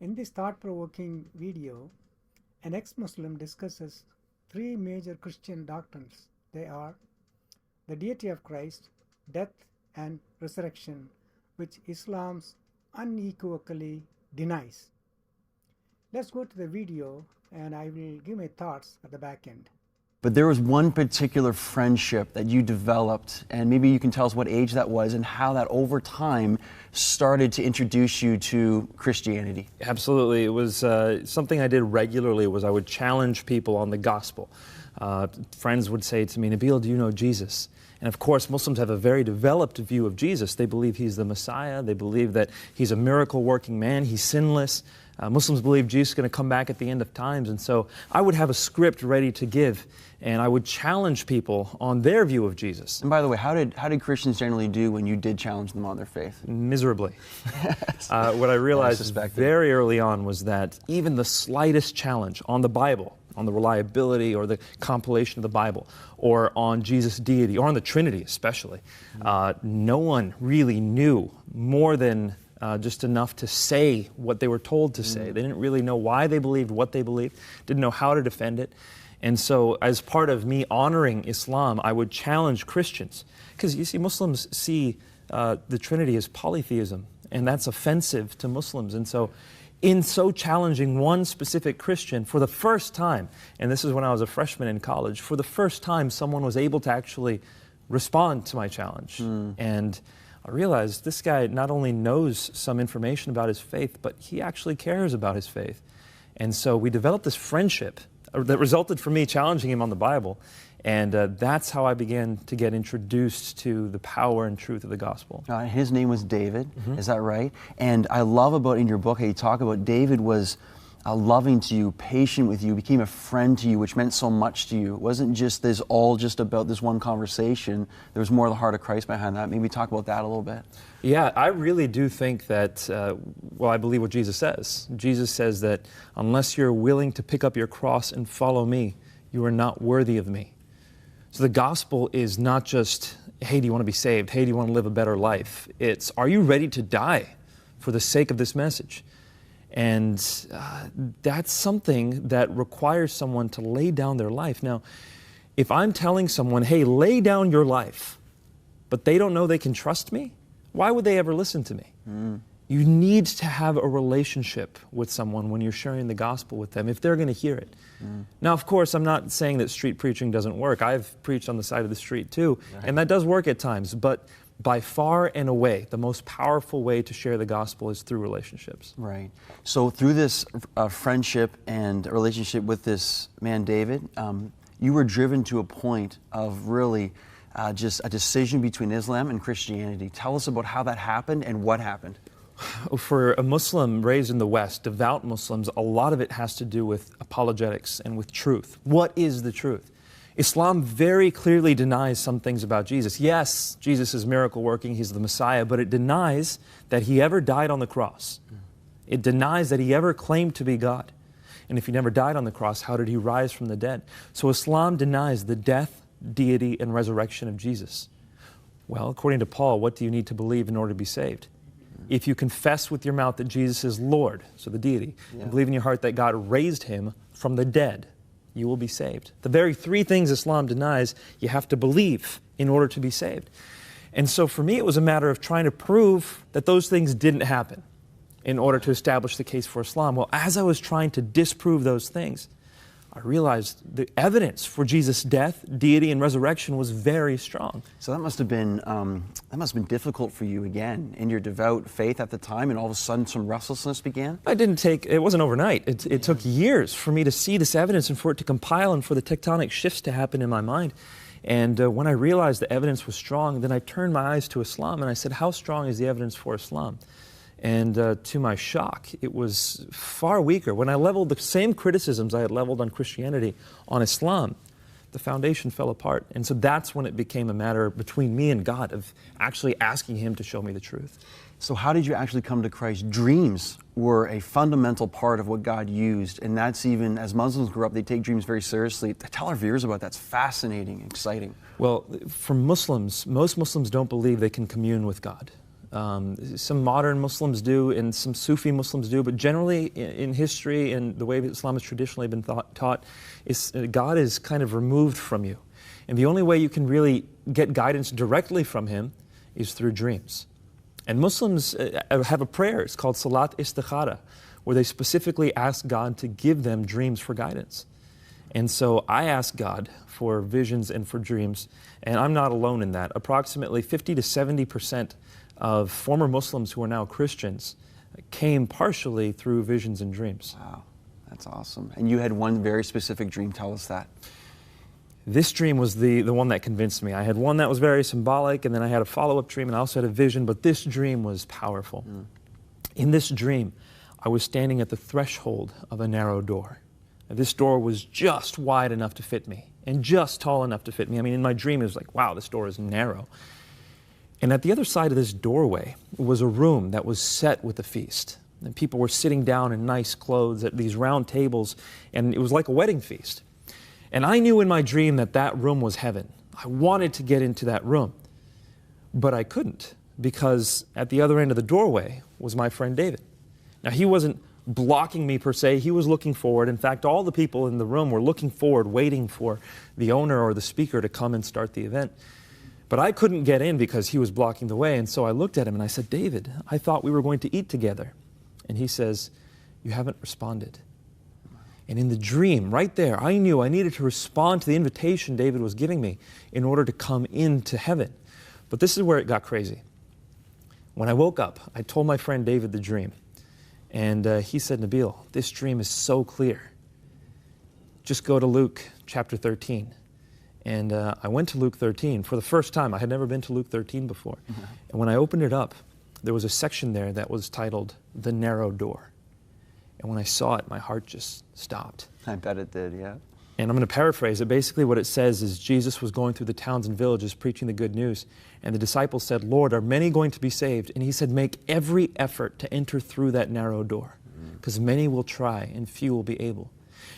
In this thought-provoking video, an ex-Muslim discusses three major Christian doctrines. They are the deity of Christ, death and resurrection, which Islam unequivocally denies. Let's go to the video and I will give my thoughts at the back end. But there was one particular friendship that you developed, and maybe you can tell us what age that was and how that over time started to introduce you to Christianity. Absolutely. It was something I did regularly. Was I would challenge people on the gospel. Friends would say to me, "Nabil, do you know Jesus?" And of course, Muslims have a very developed view of Jesus. They believe he's the Messiah. They believe that he's a miracle-working man. He's sinless. Muslims believe Jesus is going to come back at the end of times. And so I would have a script ready to give, and I would challenge people on their view of Jesus. And by the way, how did Christians generally do when you did challenge them on their faith? Miserably. What I realized very early on was that even the slightest challenge on the Bible, on the reliability or the compilation of the Bible, or on Jesus' deity, or on the Trinity especially, no one really knew more than just enough to say what they were told to say. They didn't really know why they believed what they believed, didn't know how to defend it. And so as part of me honoring Islam, I would challenge Christians. Because you see, Muslims see the Trinity as polytheism, and that's offensive to Muslims. And so in so challenging one specific Christian for the first time, and this is when I was a freshman in college, for the first time someone was able to actually respond to my challenge. And I realized this guy not only knows some information about his faith, but he actually cares about his faith. And so we developed this friendship that resulted from me challenging him on the Bible. And that's how I began to get introduced to the power and truth of the gospel. His name was David, is that right? And I love about in your book how you talk about David was loving to you, patient with you, became a friend to you, which meant so much to you. It wasn't just this all just about this one conversation. There was more of the heart of Christ behind that. Maybe talk about that a little bit. Yeah, I really do think that, well, I believe what Jesus says. Jesus says that unless you're willing to pick up your cross and follow me, you are not worthy of me. So the gospel is not just, hey, do you want to be saved? Hey, do you want to live a better life? It's, are you ready to die for the sake of this message? And that's something that requires someone to lay down their life. Now, if I'm telling someone, hey, lay down your life, but they don't know they can trust me, why would they ever listen to me? You need to have a relationship with someone when you're sharing the gospel with them, if they're going to hear it. Now, of course, I'm not saying that street preaching doesn't work. I've preached on the side of the street too, and that does work at times. But by far and away, the most powerful way to share the gospel is through relationships. Right. So through this friendship and relationship with this man, David, you were driven to a point of really just a decision between Islam and Christianity. Tell us about how that happened and what happened. For a Muslim raised in the West, devout Muslims, a lot of it has to do with apologetics and with truth. What is the truth? Islam very clearly denies some things about Jesus. Yes, Jesus is miracle working, he's the Messiah, but it denies that he ever died on the cross. It denies that he ever claimed to be God. And if he never died on the cross, how did he rise from the dead? So Islam denies the death, deity, and resurrection of Jesus. Well, according to Paul, what do you need to believe in order to be saved? If you confess with your mouth that Jesus is Lord, so the deity, and believe in your heart that God raised him from the dead, you will be saved. The very three things Islam denies, you have to believe in order to be saved. And so for me, it was a matter of trying to prove that those things didn't happen in order to establish the case for Islam. Well, as I was trying to disprove those things, I realized the evidence for Jesus' death, deity, and resurrection was very strong. So that must have been difficult for you again in your devout faith at the time, and all of a sudden some restlessness began? It wasn't overnight. It took years for me to see this evidence and for it to compile and for the tectonic shifts to happen in my mind. And when I realized the evidence was strong, then I turned my eyes to Islam and I said, how strong is the evidence for Islam? And to my shock, it was far weaker. When I leveled the same criticisms I had leveled on Christianity on Islam, the foundation fell apart. And so that's when it became a matter between me and God of actually asking him to show me the truth. So how did you actually come to Christ? Dreams were a fundamental part of what God used, and that's even, as Muslims grew up, they take dreams very seriously. Tell our viewers about that. It's fascinating, exciting. Well, for Muslims, most Muslims don't believe they can commune with God. Some modern Muslims do, and some Sufi Muslims do, but generally in history and the way that Islam has traditionally been taught, is God is kind of removed from you. And the only way you can really get guidance directly from Him is through dreams. And Muslims have a prayer, it's called Salat Istikhara, where they specifically ask God to give them dreams for guidance. And so I ask God for visions and for dreams, and I'm not alone in that. Approximately 50 to 70% of former Muslims who are now Christians came partially through visions and dreams. Wow, that's awesome. And you had one very specific dream. Tell us that. This dream was the one that convinced me. I had one that was very symbolic, and then I had a follow-up dream, and I also had a vision, but this dream was powerful. In this dream, I was standing at the threshold of a narrow door. This door was just wide enough to fit me and just tall enough to fit me. I mean, in my dream, it was like, wow, this door is narrow. And at the other side of this doorway was a room that was set with a feast. And people were sitting down in nice clothes at these round tables, and it was like a wedding feast. And I knew in my dream that that room was heaven. I wanted to get into that room, but I couldn't, because at the other end of the doorway was my friend David. Now, he wasn't blocking me per se, he was looking forward. In fact, all the people in the room were looking forward, waiting for the owner or the speaker to come and start the event. But I couldn't get in because he was blocking the way, and so I looked at him and I said, David, I thought we were going to eat together. And he says, you haven't responded. And in the dream, right there, I knew I needed to respond to the invitation David was giving me in order to come into heaven. But this is where it got crazy. When I woke up, I told my friend David the dream. And he said, Nabil, this dream is so clear. Just go to Luke chapter 13. And I went to Luke 13 for the first time. I had never been to Luke 13 before. And when I opened it up, there was a section there that was titled, The Narrow Door. And when I saw it, my heart just stopped. I bet it did, yeah. And I'm going to paraphrase it. Basically what it says is Jesus was going through the towns and villages preaching the good news. And the disciples said, Lord, are many going to be saved? And he said, make every effort to enter through that narrow door, because many will try and few will be able.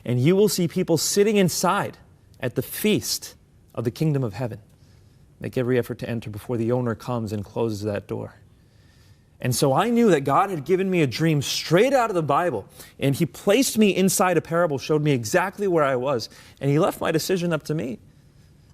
And you will see people sitting inside at the feast of the kingdom of heaven. Make every effort to enter before the owner comes and closes that door. And so I knew that God had given me a dream straight out of the Bible, and He placed me inside a parable, showed me exactly where I was, and He left my decision up to me.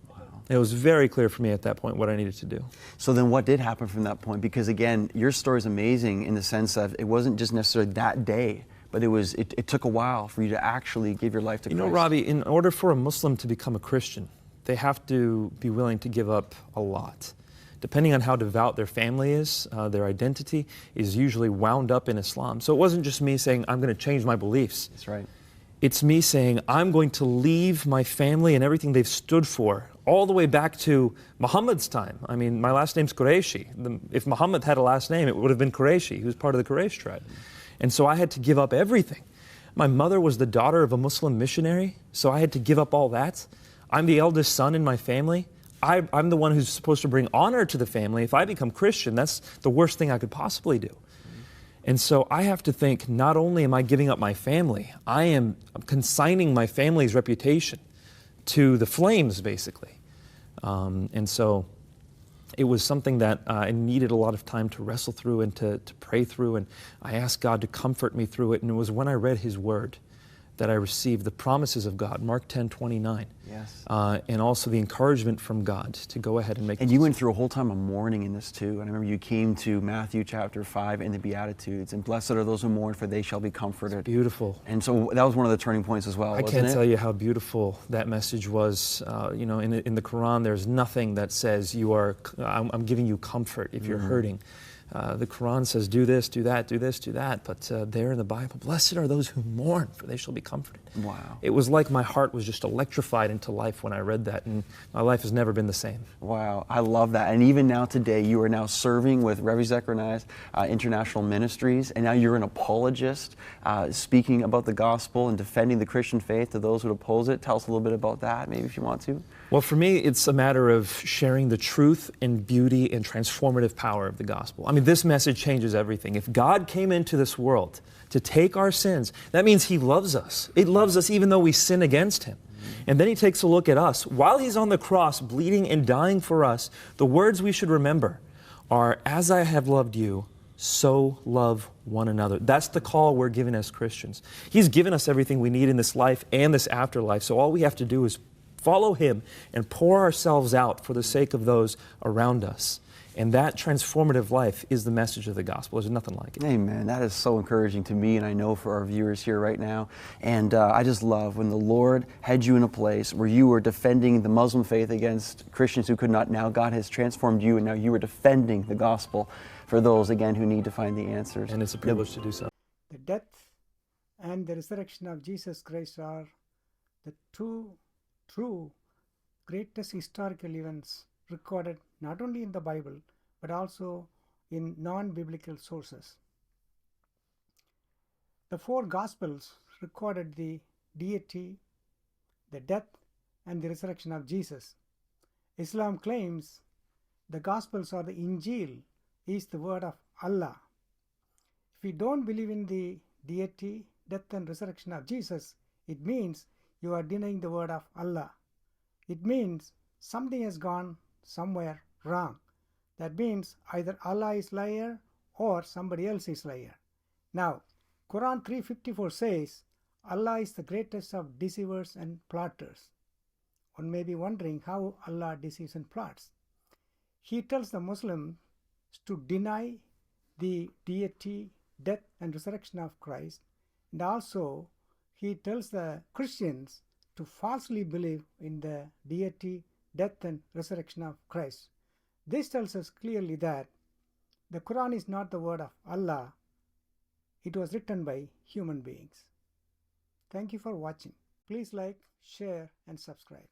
Wow. It was very clear for me at that point what I needed to do. So then what did happen from that point? Because again, your story is amazing in the sense that it wasn't just necessarily that day, but it took a while for you to actually give your life to Christ. You know, Robbie, in order for a Muslim to become a Christian, they have to be willing to give up a lot. Depending on how devout their family is, their identity is usually wound up in Islam. So it wasn't just me saying, I'm going to change my beliefs. That's right. It's me saying, I'm going to leave my family and everything they've stood for, all the way back to Muhammad's time. I mean, my last name's Qurayshi. If Muhammad had a last name, it would have been Qurayshi. He was part of the Quraysh tribe. And so I had to give up everything. My mother was the daughter of a Muslim missionary, so I had to give up all that. I'm the eldest son in my family. I'm the one who's supposed to bring honor to the family. If I become Christian, that's the worst thing I could possibly do. And so I have to think, not only am I giving up my family, I'm consigning my family's reputation to the flames, basically. And so it was something that I needed a lot of time to wrestle through and to pray through. And I asked God to comfort me through it. And it was when I read His Word that I received the promises of God, Mark 10:29. Yes. And also the encouragement from God to go ahead and make. And you went through a whole time of mourning in this too. And I remember you came to Matthew chapter 5 in the Beatitudes, and blessed are those who mourn, for they shall be comforted. It's beautiful. And so that was one of the turning points as well. I can't tell you how beautiful that message was. You know, in the Quran, there's nothing that says I'm giving you comfort if you're hurting. The Quran says, do this, do that, do this, do that. But there in the Bible, blessed are those who mourn, for they shall be comforted. Wow. It was like my heart was just electrified into life when I read that, and my life has never been the same. Wow, I love that. And even now today, you are now serving with Rev. Zechariah's International Ministries, and now you're an apologist, speaking about the gospel and defending the Christian faith to those who oppose it. Tell us a little bit about that, maybe if you want to. Well, for me, it's a matter of sharing the truth and beauty and transformative power of the gospel. I mean, this message changes everything. If God came into this world to take our sins, that means He loves us. He loves us even though we sin against Him. And then He takes a look at us. While He's on the cross, bleeding and dying for us, the words we should remember are, as I have loved you, so love one another. That's the call we're given as Christians. He's given us everything we need in this life and this afterlife, so all we have to do is follow Him and pour ourselves out for the sake of those around us. And that transformative life is the message of the gospel. There's nothing like it. Amen. That is so encouraging to me, and I know for our viewers here right now. And I just love when the Lord had you in a place where you were defending the Muslim faith against Christians who could not. Now God has transformed you, and now you are defending the gospel for those, again, who need to find the answers. And it's a privilege to do so. The death and the resurrection of Jesus Christ are the two true greatest historical events recorded not only in the Bible but also in non-biblical sources. The four Gospels recorded the deity, the death, and the resurrection of Jesus. Islam claims the Gospels or the Injil is the word of Allah. If we don't believe in the deity, death, and resurrection of Jesus, it means you are denying the word of Allah. It means something has gone somewhere wrong. That means either Allah is liar or somebody else is liar. Now, Quran 3:54 says, Allah is the greatest of deceivers and plotters. One may be wondering how Allah deceives and plots. He tells the Muslims to deny the deity, death, and resurrection of Christ, and also he tells the Christians to falsely believe in the deity, death, and resurrection of Christ. This tells us clearly that the Quran is not the word of Allah. It was written by human beings. Thank you for watching. Please like, share, and subscribe.